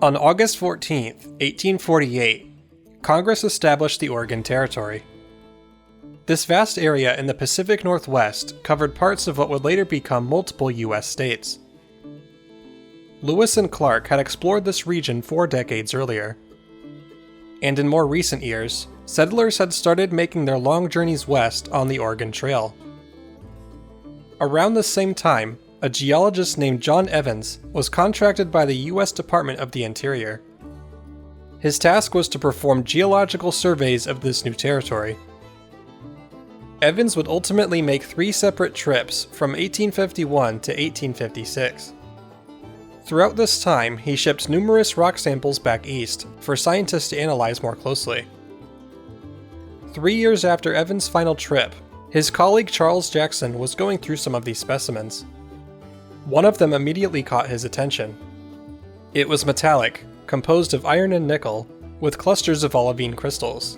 On August 14, 1848, Congress established the Oregon Territory. This vast area in the Pacific Northwest covered parts of what would later become multiple U.S. states. Lewis and Clark had explored this region 4 decades earlier. And in more recent years, settlers had started making their long journeys west on the Oregon Trail. Around the same time, a geologist named John Evans was contracted by the U.S. Department of the Interior. His task was to perform geological surveys of this new territory. Evans would ultimately make 3 separate trips from 1851 to 1856. Throughout this time, he shipped numerous rock samples back east for scientists to analyze more closely. 3 years after Evans' final trip, his colleague Charles Jackson was going through some of these specimens. One of them immediately caught his attention. It was metallic, composed of iron and nickel, with clusters of olivine crystals.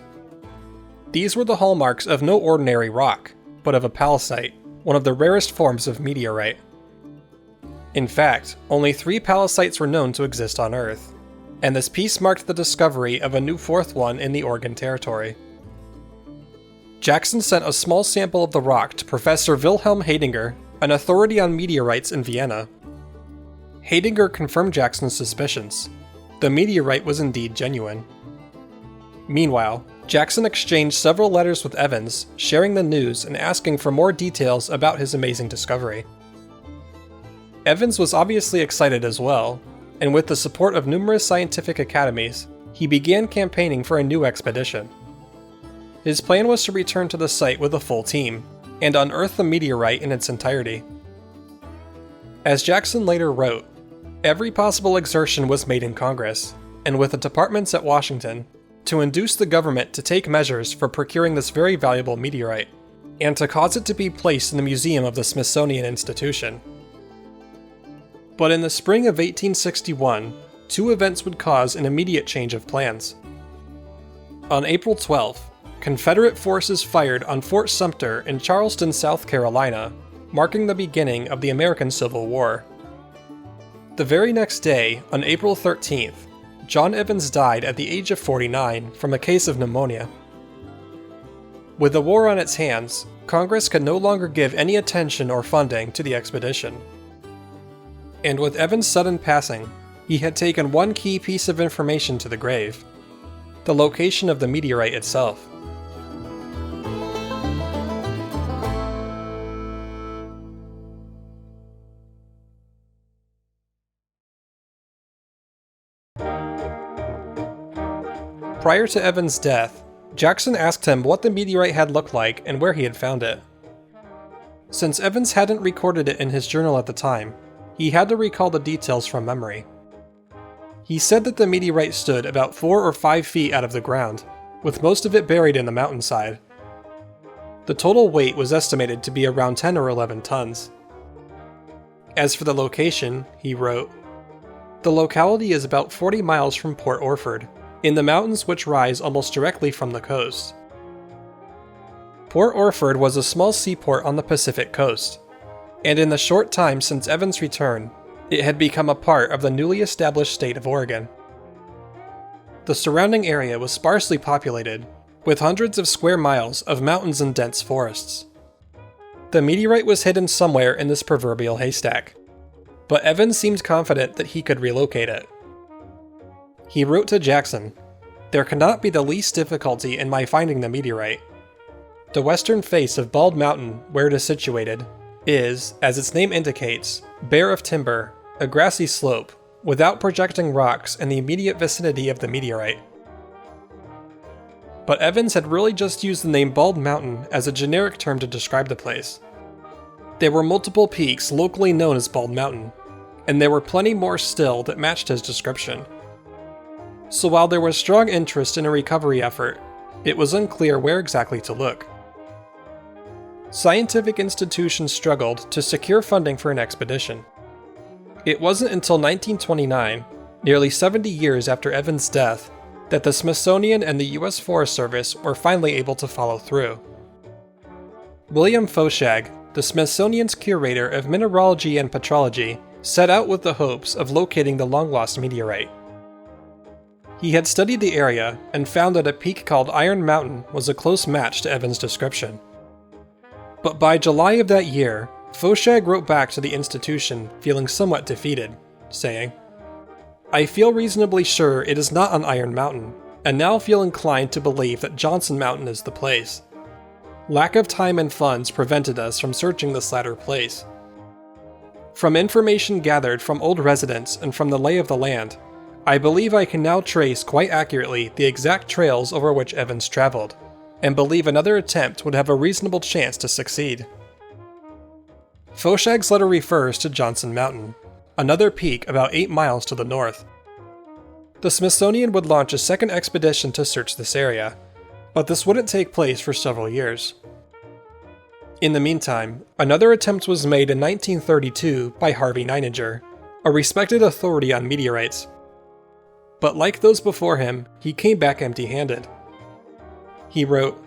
These were the hallmarks of no ordinary rock, but of a palisite, one of the rarest forms of meteorite. In fact, only 3 palisites were known to exist on Earth, and this piece marked the discovery of a new 4th one in the Oregon Territory. Jackson sent a small sample of the rock to Professor Wilhelm Haidinger, an authority on meteorites in Vienna. Haidinger confirmed Jackson's suspicions. The meteorite was indeed genuine. Meanwhile, Jackson exchanged several letters with Evans, sharing the news and asking for more details about his amazing discovery. Evans was obviously excited as well, and with the support of numerous scientific academies, he began campaigning for a new expedition. His plan was to return to the site with a full team, and unearth the meteorite in its entirety. As Jackson later wrote, every possible exertion was made in Congress, and with the departments at Washington, to induce the government to take measures for procuring this very valuable meteorite, and to cause it to be placed in the museum of the Smithsonian Institution. But in the spring of 1861, 2 events would cause an immediate change of plans. On April 12th, Confederate forces fired on Fort Sumter in Charleston, South Carolina, marking the beginning of the American Civil War. The very next day, on April 13th, John Evans died at the age of 49 from a case of pneumonia. With the war on its hands, Congress could no longer give any attention or funding to the expedition. And with Evans' sudden passing, he had taken one key piece of information to the grave: the location of the meteorite itself. Prior to Evans' death, Jackson asked him what the meteorite had looked like and where he had found it. Since Evans hadn't recorded it in his journal at the time, he had to recall the details from memory. He said that the meteorite stood about 4 or 5 feet out of the ground, with most of it buried in the mountainside. The total weight was estimated to be around 10 or 11 tons. As for the location, he wrote, "The locality is about 40 miles from Port Orford, in the mountains which rise almost directly from the coast." Port Orford was a small seaport on the Pacific coast, and in the short time since Evans' return, it had become a part of the newly established state of Oregon. The surrounding area was sparsely populated, with hundreds of square miles of mountains and dense forests. The meteorite was hidden somewhere in this proverbial haystack, but Evans seemed confident that he could relocate it. He wrote to Jackson, "There cannot be the least difficulty in my finding the meteorite. The western face of Bald Mountain, where it is situated, is, as its name indicates, bare of timber, a grassy slope, without projecting rocks in the immediate vicinity of the meteorite." But Evans had really just used the name Bald Mountain as a generic term to describe the place. There were multiple peaks locally known as Bald Mountain, and there were plenty more still that matched his description. So while there was strong interest in a recovery effort, it was unclear where exactly to look. Scientific institutions struggled to secure funding for an expedition. It wasn't until 1929, nearly 70 years after Evans' death, that the Smithsonian and the U.S. Forest Service were finally able to follow through. William Foshag, the Smithsonian's curator of mineralogy and petrology, set out with the hopes of locating the long-lost meteorite. He had studied the area and found that a peak called Iron Mountain was a close match to Evans' description. But by July of that year, Foshag wrote back to the institution feeling somewhat defeated, saying, "I feel reasonably sure it is not on Iron Mountain, and now feel inclined to believe that Johnson Mountain is the place. Lack of time and funds prevented us from searching this latter place. From information gathered from old residents and from the lay of the land, I believe I can now trace quite accurately the exact trails over which Evans traveled, and believe another attempt would have a reasonable chance to succeed." Foshag's letter refers to Johnson Mountain, another peak about 8 miles to the north. The Smithsonian would launch a second expedition to search this area, but this wouldn't take place for several years. In the meantime, another attempt was made in 1932 by Harvey Neininger, a respected authority on meteorites. But like those before him, he came back empty-handed. He wrote,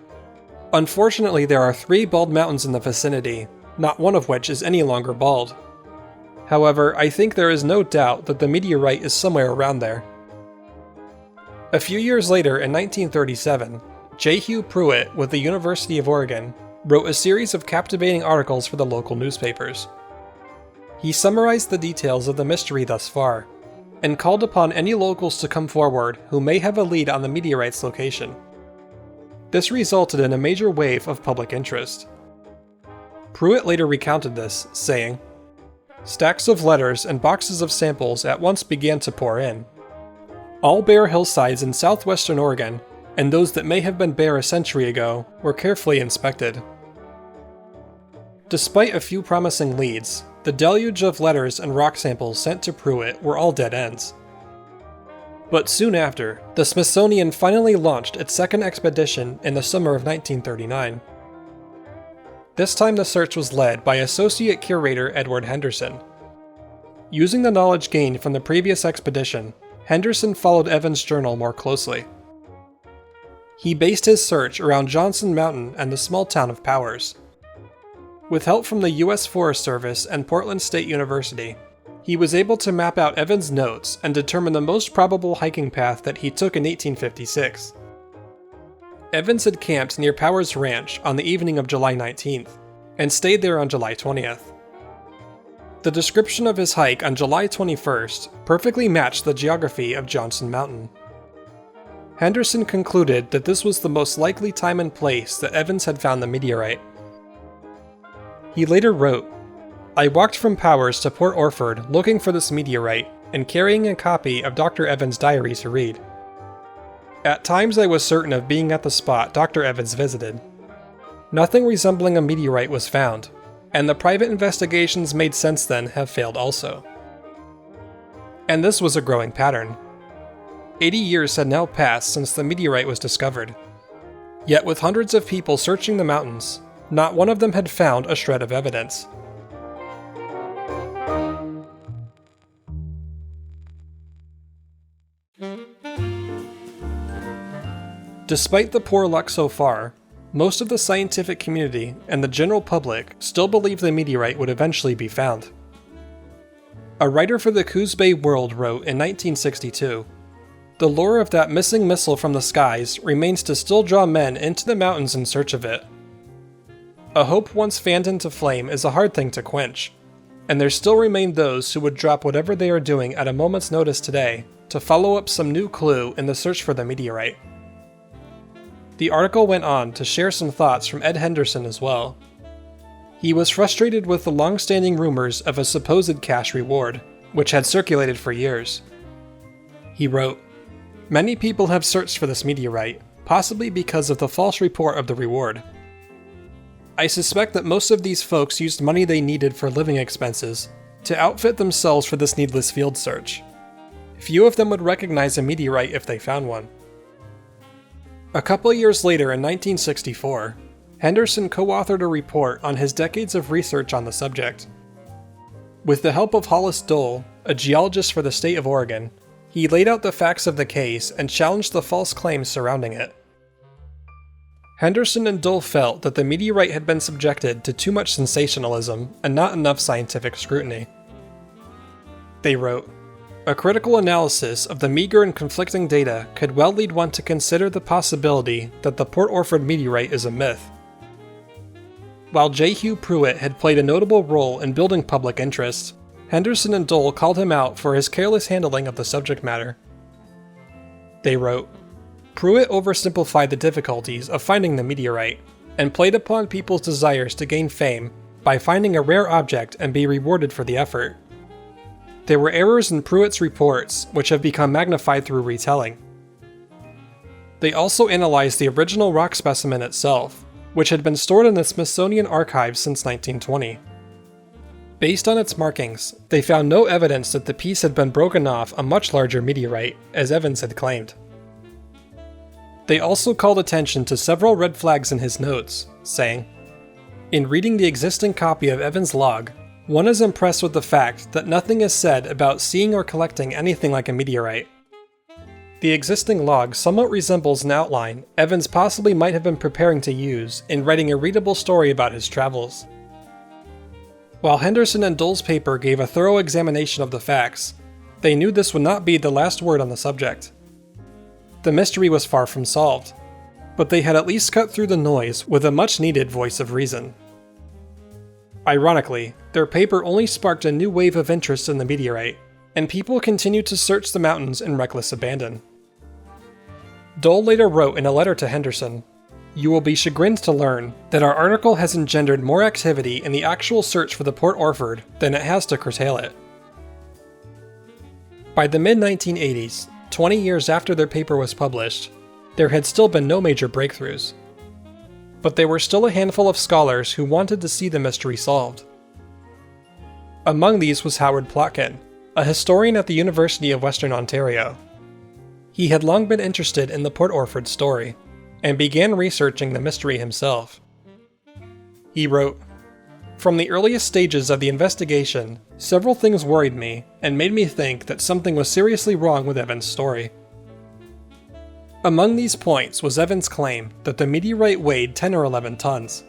"Unfortunately, there are 3 bald mountains in the vicinity, not one of which is any longer bald. However, I think there is no doubt that the meteorite is somewhere around there." A few years later, in 1937, J. Hugh Pruett with the University of Oregon wrote a series of captivating articles for the local newspapers. He summarized the details of the mystery thus far, and called upon any locals to come forward who may have a lead on the meteorite's location. This resulted in a major wave of public interest. Pruett later recounted this, saying, "Stacks of letters and boxes of samples at once began to pour in. All bare hillsides in southwestern Oregon, and those that may have been bare a century ago, were carefully inspected." Despite a few promising leads, the deluge of letters and rock samples sent to Pruett were all dead ends. But soon after, the Smithsonian finally launched its second expedition in the summer of 1939. This time the search was led by Associate Curator Edward Henderson. Using the knowledge gained from the previous expedition, Henderson followed Evans' journal more closely. He based his search around Johnson Mountain and the small town of Powers. With help from the U.S. Forest Service and Portland State University, he was able to map out Evans' notes and determine the most probable hiking path that he took in 1856. Evans had camped near Powers Ranch on the evening of July 19th, and stayed there on July 20th. The description of his hike on July 21st perfectly matched the geography of Johnson Mountain. Henderson concluded that this was the most likely time and place that Evans had found the meteorite. He later wrote, "I walked from Powers to Port Orford looking for this meteorite and carrying a copy of Dr. Evans' diary to read. At times I was certain of being at the spot Dr. Evans visited. Nothing resembling a meteorite was found, and the private investigations made since then have failed also." And this was a growing pattern. 80 years had now passed since the meteorite was discovered. Yet with hundreds of people searching the mountains, not one of them had found a shred of evidence. Despite the poor luck so far, most of the scientific community and the general public still believe the meteorite would eventually be found. A writer for the Coos Bay World wrote in 1962, "The lure of that missing missile from the skies remains to still draw men into the mountains in search of it. A hope once fanned into flame is a hard thing to quench, and there still remain those who would drop whatever they are doing at a moment's notice today to follow up some new clue in the search for the meteorite." The article went on to share some thoughts from Ed Henderson as well. He was frustrated with the long-standing rumors of a supposed cash reward, which had circulated for years. He wrote, "Many people have searched for this meteorite, possibly because of the false report of the reward. I suspect that most of these folks used money they needed for living expenses to outfit themselves for this needless field search. Few of them would recognize a meteorite if they found one." A couple years later in 1964, Henderson co-authored a report on his decades of research on the subject. With the help of Hollis Dole, a geologist for the state of Oregon, he laid out the facts of the case and challenged the false claims surrounding it. Henderson and Dole felt that the meteorite had been subjected to too much sensationalism and not enough scientific scrutiny. They wrote, a critical analysis of the meager and conflicting data could well lead one to consider the possibility that the Port Orford meteorite is a myth. While J. Hugh Pruett had played a notable role in building public interest, Henderson and Dole called him out for his careless handling of the subject matter. They wrote, "Pruett oversimplified the difficulties of finding the meteorite, and played upon people's desires to gain fame by finding a rare object and be rewarded for the effort. There were errors in Pruett's reports, which have become magnified through retelling. They also analyzed the original rock specimen itself, which had been stored in the Smithsonian archives since 1920. Based on its markings, they found no evidence that the piece had been broken off a much larger meteorite, as Evans had claimed. They also called attention to several red flags in his notes, saying, 'In reading the existing copy of Evans' log, one is impressed with the fact that nothing is said about seeing or collecting anything like a meteorite. The existing log somewhat resembles an outline Evans possibly might have been preparing to use in writing a readable story about his travels.' While Henderson and Dole's paper gave a thorough examination of the facts, they knew this would not be the last word on the subject. The mystery was far from solved, but they had at least cut through the noise with a much-needed voice of reason. Ironically, their paper only sparked a new wave of interest in the meteorite, and people continued to search the mountains in reckless abandon. Dole later wrote in a letter to Henderson, "You will be chagrined to learn that our article has engendered more activity in the actual search for the Port Orford than it has to curtail it." By the mid-1980s, 20 years after their paper was published, there had still been no major breakthroughs. But there were still a handful of scholars who wanted to see the mystery solved. Among these was Howard Plotkin, a historian at the University of Western Ontario. He had long been interested in the Port Orford story, and began researching the mystery himself. He wrote, "From the earliest stages of the investigation, several things worried me and made me think that something was seriously wrong with Evans' story. Among these points was Evans' claim that the meteorite weighed 10 or 11 tons.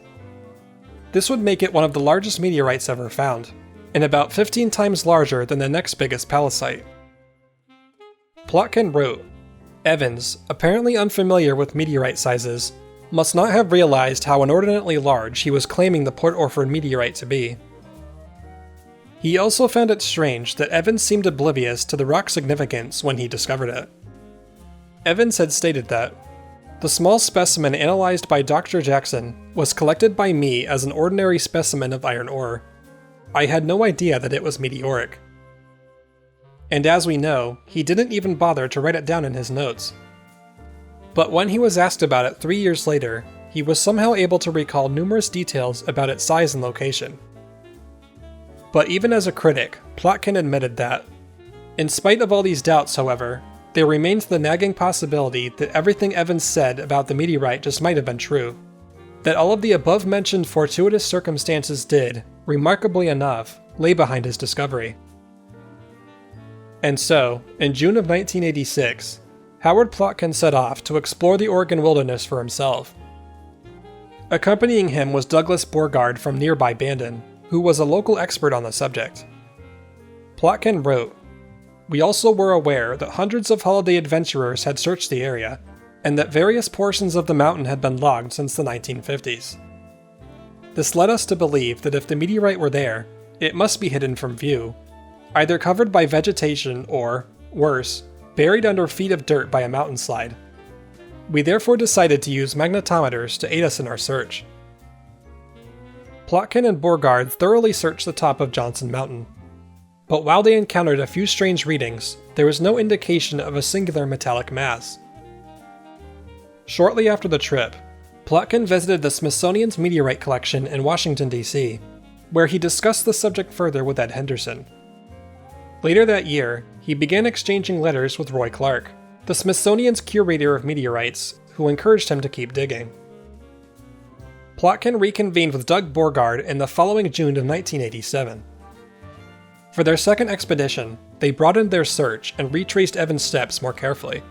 This would make it one of the largest meteorites ever found, and about 15 times larger than the next biggest palisite." Plotkin wrote, "Evans, apparently unfamiliar with meteorite sizes, must not have realized how inordinately large he was claiming the Port Orford meteorite to be. He also found it strange that Evans seemed oblivious to the rock's significance when he discovered it. Evans had stated that, 'The small specimen analyzed by Dr. Jackson was collected by me as an ordinary specimen of iron ore. I had no idea that it was meteoric.' And as we know, he didn't even bother to write it down in his notes. But when he was asked about it 3 years later, he was somehow able to recall numerous details about its size and location." But even as a critic, Plotkin admitted that, "In spite of all these doubts, however, there remains the nagging possibility that everything Evans said about the meteorite just might have been true. That all of the above-mentioned fortuitous circumstances did, remarkably enough, lay behind his discovery." And so, in June of 1986, Howard Plotkin set off to explore the Oregon wilderness for himself. Accompanying him was Douglas Borgard from nearby Bandon, who was a local expert on the subject. Plotkin wrote, "We also were aware that hundreds of holiday adventurers had searched the area, and that various portions of the mountain had been logged since the 1950s. This led us to believe that if the meteorite were there, it must be hidden from view, either covered by vegetation or, worse, buried under feet of dirt by a mountainslide. We therefore decided to use magnetometers to aid us in our search." Plotkin and Borgard thoroughly searched the top of Johnson Mountain. But while they encountered a few strange readings, there was no indication of a singular metallic mass. Shortly after the trip, Plotkin visited the Smithsonian's meteorite collection in Washington, D.C., where he discussed the subject further with Ed Henderson. Later that year, he began exchanging letters with Roy Clarke, the Smithsonian's curator of meteorites, who encouraged him to keep digging. Plotkin reconvened with Doug Borgard in the following June of 1987. For their second expedition, they broadened their search and retraced Evans' steps more carefully.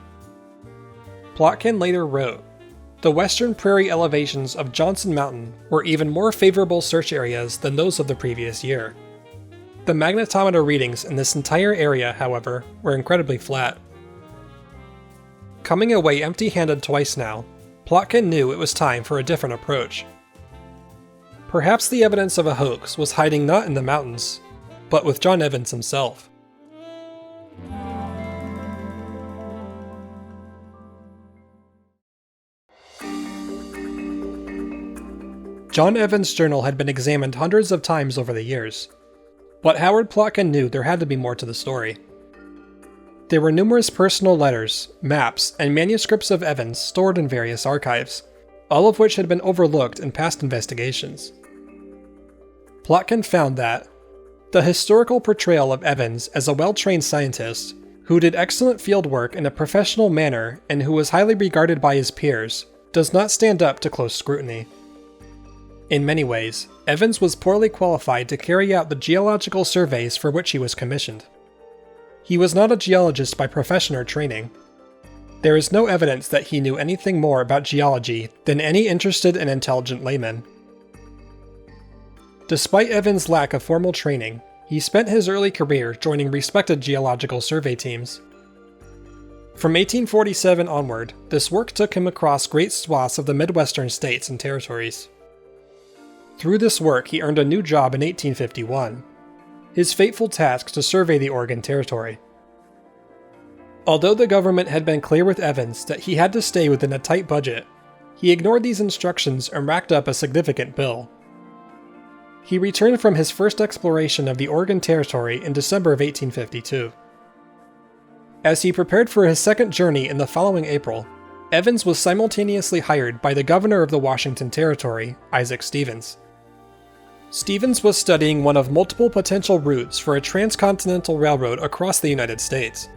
Plotkin later wrote, "The western prairie elevations of Johnson Mountain were even more favorable search areas than those of the previous year. The magnetometer readings in this entire area, however, were incredibly flat. Coming away empty-handed twice now, Plotkin knew it was time for a different approach. Perhaps the evidence of a hoax was hiding not in the mountains, but with John Evans himself. John Evans' journal had been examined hundreds of times over the years, but Howard Plotkin knew there had to be more to the story. There were numerous personal letters, maps, and manuscripts of Evans stored in various archives, all of which had been overlooked in past investigations. Plotkin found that the historical portrayal of Evans as a well-trained scientist who did excellent field work in a professional manner and who was highly regarded by his peers does not stand up to close scrutiny. In many ways, Evans was poorly qualified to carry out the geological surveys for which he was commissioned. He was not a geologist by profession or training. There is no evidence that he knew anything more about geology than any interested and intelligent layman. Despite Evans' lack of formal training, he spent his early career joining respected geological survey teams. From 1847 onward, this work took him across great swaths of the Midwestern states and territories. Through this work, he earned a new job in 1851, his fateful task to survey the Oregon Territory. Although the government had been clear with Evans that he had to stay within a tight budget, he ignored these instructions and racked up a significant bill. He returned from his first exploration of the Oregon Territory in December of 1852. As he prepared for his second journey in the following April, Evans was simultaneously hired by the governor of the Washington Territory, Isaac Stevens. Stevens was studying one of multiple potential routes for a transcontinental railroad across the United States.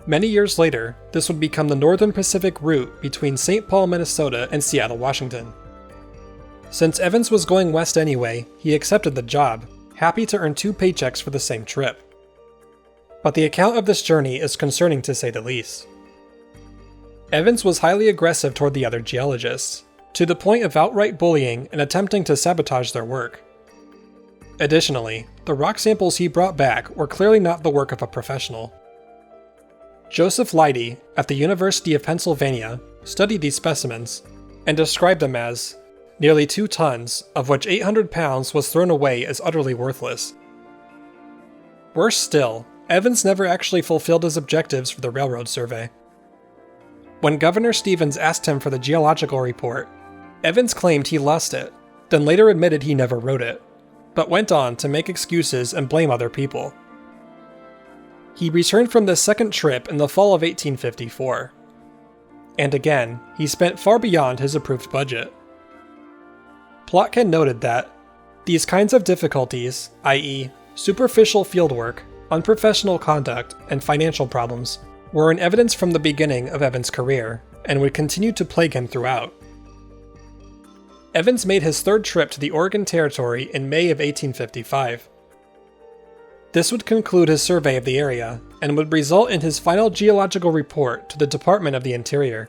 Many years later, this would become the Northern Pacific route between St. Paul, Minnesota and Seattle, Washington. Since Evans was going west anyway, he accepted the job, happy to earn 2 paychecks for the same trip. But the account of this journey is concerning to say the least. Evans was highly aggressive toward the other geologists, to the point of outright bullying and attempting to sabotage their work. Additionally, the rock samples he brought back were clearly not the work of a professional. Joseph Leidy, at the University of Pennsylvania, studied these specimens and described them as nearly 2 tons, of which 800 pounds was thrown away as utterly worthless. Worse still, Evans never actually fulfilled his objectives for the railroad survey. When Governor Stevens asked him for the geological report, Evans claimed he lost it, then later admitted he never wrote it, but went on to make excuses and blame other people. He returned from this second trip in the fall of 1854. And again, he spent far beyond his approved budget. Plotkin noted that these kinds of difficulties, i.e., superficial fieldwork, unprofessional conduct, and financial problems, were in evidence from the beginning of Evans' career, and would continue to plague him throughout. Evans made his third trip to the Oregon Territory in May of 1855. This would conclude his survey of the area, and would result in his final geological report to the Department of the Interior.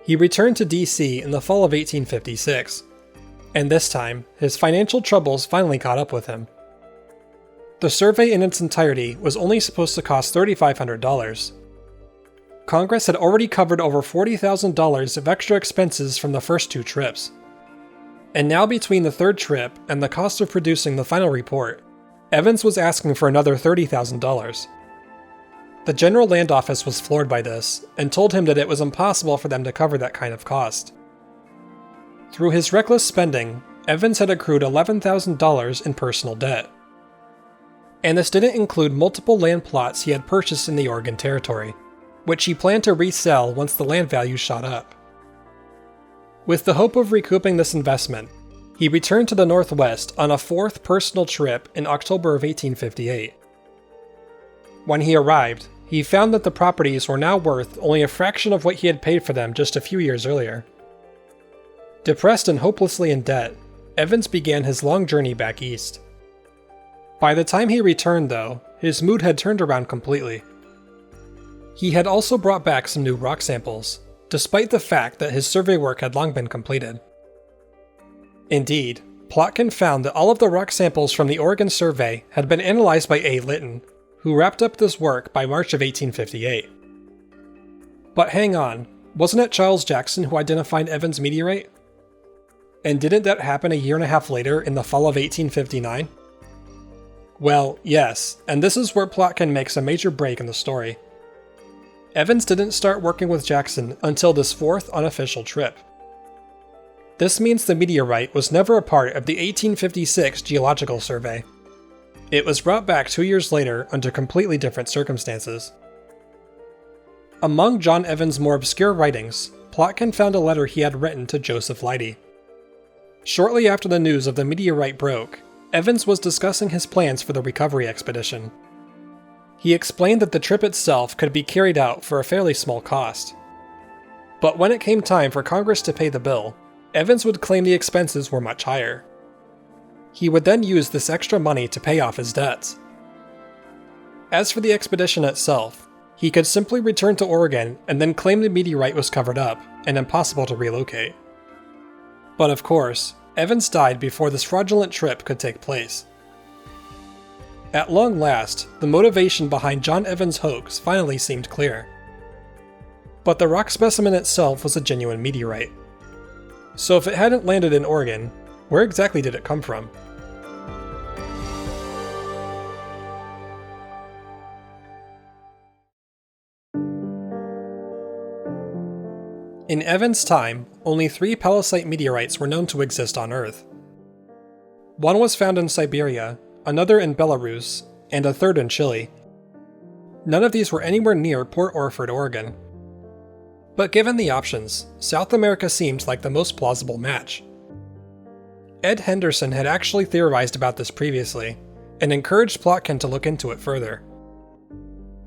He returned to D.C. in the fall of 1856, and this time, his financial troubles finally caught up with him. The survey in its entirety was only supposed to cost $3,500. Congress had already covered over $40,000 of extra expenses from the first 2 trips. And now between the third trip and the cost of producing the final report, Evans was asking for another $30,000. The General Land Office was floored by this, and told him that it was impossible for them to cover that kind of cost. Through his reckless spending, Evans had accrued $11,000 in personal debt. And this didn't include multiple land plots he had purchased in the Oregon Territory, which he planned to resell once the land value shot up. With the hope of recouping this investment, he returned to the Northwest on a 4th personal trip in October of 1858. When he arrived, he found that the properties were now worth only a fraction of what he had paid for them just a few years earlier. Depressed and hopelessly in debt, Evans began his long journey back east. By the time he returned, though, his mood had turned around completely. He had also brought back some new rock samples, despite the fact that his survey work had long been completed. Indeed, Plotkin found that all of the rock samples from the Oregon survey had been analyzed by A. Litton, who wrapped up this work by March of 1858. But hang on, wasn't it Charles Jackson who identified Evans' meteorite? And didn't that happen a year and a half later in the fall of 1859? Well, yes, and this is where Plotkin makes a major break in the story. Evans didn't start working with Jackson until this fourth unofficial trip. This means the meteorite was never a part of the 1856 geological survey. It was brought back 2 years later under completely different circumstances. Among John Evans' more obscure writings, Plotkin found a letter he had written to Joseph Leidy. Shortly after the news of the meteorite broke, Evans was discussing his plans for the recovery expedition. He explained that the trip itself could be carried out for a fairly small cost. But when it came time for Congress to pay the bill, Evans would claim the expenses were much higher. He would then use this extra money to pay off his debts. As for the expedition itself, he could simply return to Oregon and then claim the meteorite was covered up and impossible to relocate. But of course, Evans died before this fraudulent trip could take place. At long last, the motivation behind John Evans' hoax finally seemed clear. But the rock specimen itself was a genuine meteorite. So if it hadn't landed in Oregon, where exactly did it come from? In Evans' time, only 3 palisite meteorites were known to exist on Earth. One was found in Siberia, another in Belarus, and a third in Chile. None of these were anywhere near Port Orford, Oregon. But given the options, South America seemed like the most plausible match. Ed Henderson had actually theorized about this previously, and encouraged Plotkin to look into it further.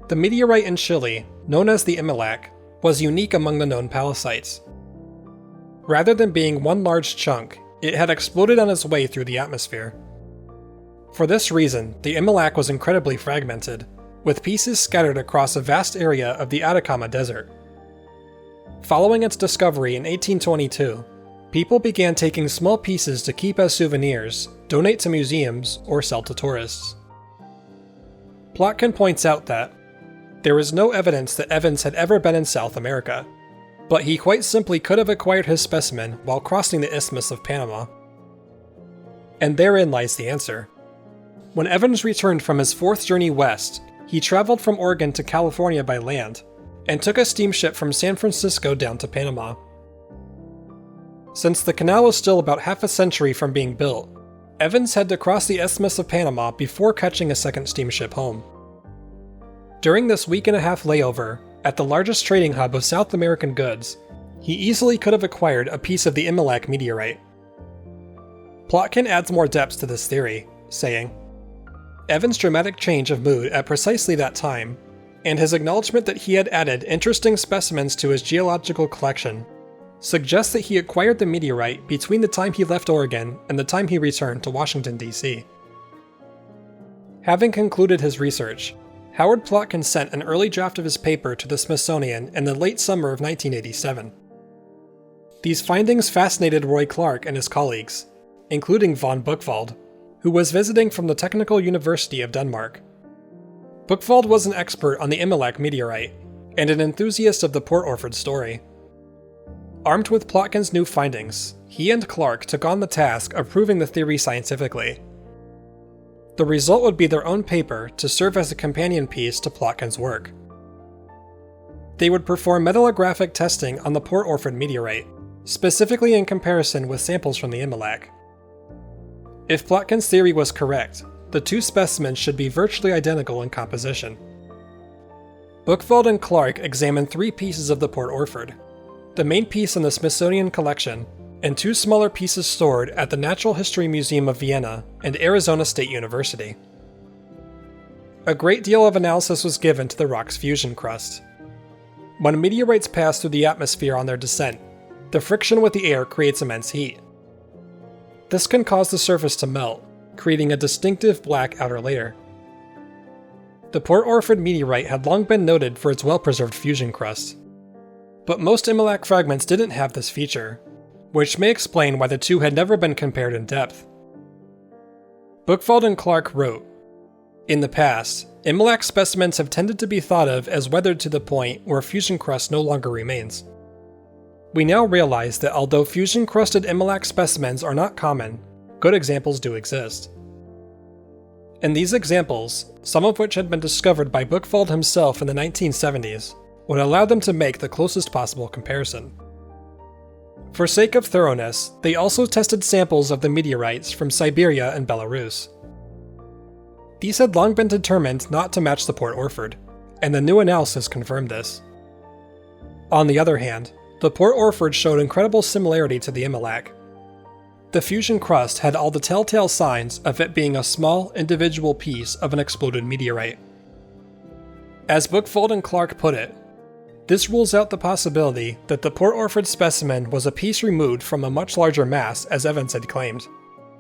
The meteorite in Chile, known as the Imilac, was unique among the known palisites. Rather than being one large chunk, it had exploded on its way through the atmosphere. For this reason, the Imilac was incredibly fragmented, with pieces scattered across a vast area of the Atacama Desert. Following its discovery in 1822, people began taking small pieces to keep as souvenirs, donate to museums, or sell to tourists. Plotkin points out that there is no evidence that Evans had ever been in South America, but he quite simply could have acquired his specimen while crossing the Isthmus of Panama. And therein lies the answer. When Evans returned from his 4th journey west, he traveled from Oregon to California by land, and took a steamship from San Francisco down to Panama. Since the canal was still about half a century from being built, Evans had to cross the Isthmus of Panama before catching a second steamship home. During this week-and-a-half layover, at the largest trading hub of South American goods, he easily could have acquired a piece of the Imilac meteorite. Plotkin adds more depth to this theory, saying, Evans' dramatic change of mood at precisely that time, and his acknowledgement that he had added interesting specimens to his geological collection, suggests that he acquired the meteorite between the time he left Oregon and the time he returned to Washington, D.C. Having concluded his research, Howard Plotkin sent an early draft of his paper to the Smithsonian in the late summer of 1987. These findings fascinated Roy Clarke and his colleagues, including Vagn Buchwald, who was visiting from the Technical University of Denmark. Buchwald was an expert on the Imilac meteorite, and an enthusiast of the Port Orford story. Armed with Plotkin's new findings, he and Clarke took on the task of proving the theory scientifically. The result would be their own paper to serve as a companion piece to Plotkin's work. They would perform metallographic testing on the Port Orford meteorite, specifically in comparison with samples from the Imilac. If Plotkin's theory was correct, the 2 specimens should be virtually identical in composition. Buchwald and Clarke examined 3 pieces of the Port Orford, the main piece in the Smithsonian collection, and 2 smaller pieces stored at the Natural History Museum of Vienna and Arizona State University. A great deal of analysis was given to the rock's fusion crust. When meteorites pass through the atmosphere on their descent, the friction with the air creates immense heat. This can cause the surface to melt, creating a distinctive black outer layer. The Port Orford meteorite had long been noted for its well-preserved fusion crust. But most Imilac fragments didn't have this feature, which may explain why the two had never been compared in depth. Buchwald and Clarke wrote, "In the past, immolac specimens have tended to be thought of as weathered to the point where fusion crust no longer remains. We now realize that although fusion-crusted immolac specimens are not common, good examples do exist. And these examples, some of which had been discovered by Buchwald himself in the 1970s, would allow them to make the closest possible comparison." For sake of thoroughness, they also tested samples of the meteorites from Siberia and Belarus. These had long been determined not to match the Port Orford, and the new analysis confirmed this. On the other hand, the Port Orford showed incredible similarity to the immolac. The fusion crust had all the telltale signs of it being a small, individual piece of an exploded meteorite. As Buchwald and Clarke put it, this rules out the possibility that the Port Orford specimen was a piece removed from a much larger mass as Evans had claimed,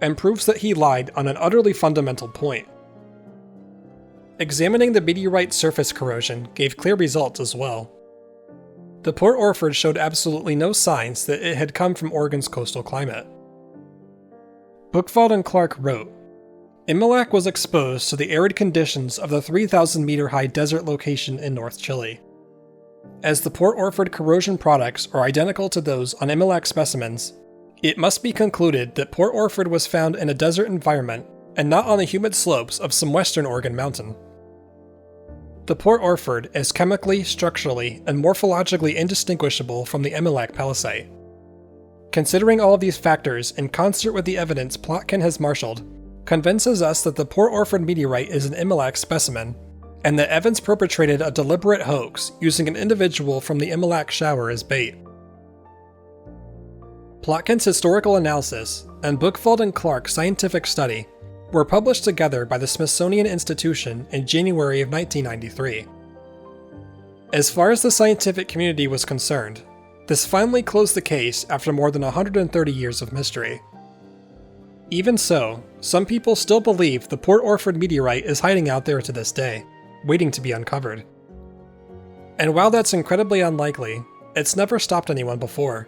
and proves that he lied on an utterly fundamental point. Examining the meteorite's surface corrosion gave clear results as well. The Port Orford showed absolutely no signs that it had come from Oregon's coastal climate. Buchwald and Clarke wrote, "Immolac was exposed to the arid conditions of the 3,000-meter-high desert location in North Chile. As the Port Orford corrosion products are identical to those on immolac specimens, it must be concluded that Port Orford was found in a desert environment and not on the humid slopes of some western Oregon mountain. The Port Orford is chemically, structurally, and morphologically indistinguishable from the immolac palisite. Considering all of these factors in concert with the evidence Plotkin has marshaled, convinces us that the Port Orford meteorite is an immolac specimen, and that Evans perpetrated a deliberate hoax using an individual from the immolac shower as bait." Plotkin's historical analysis and Buchwald and Clarke's scientific study were published together by the Smithsonian Institution in January of 1993. As far as the scientific community was concerned, this finally closed the case after more than 130 years of mystery. Even so, some people still believe the Port Orford meteorite is hiding out there to this day, waiting to be uncovered. And while that's incredibly unlikely, it's never stopped anyone before.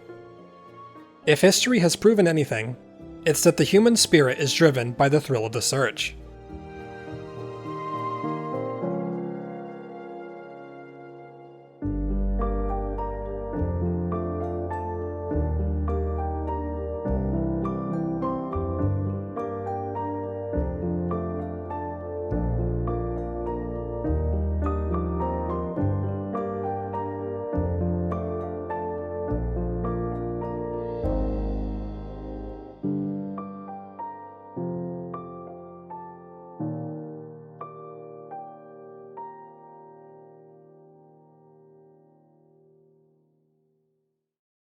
If history has proven anything, it's that the human spirit is driven by the thrill of the search.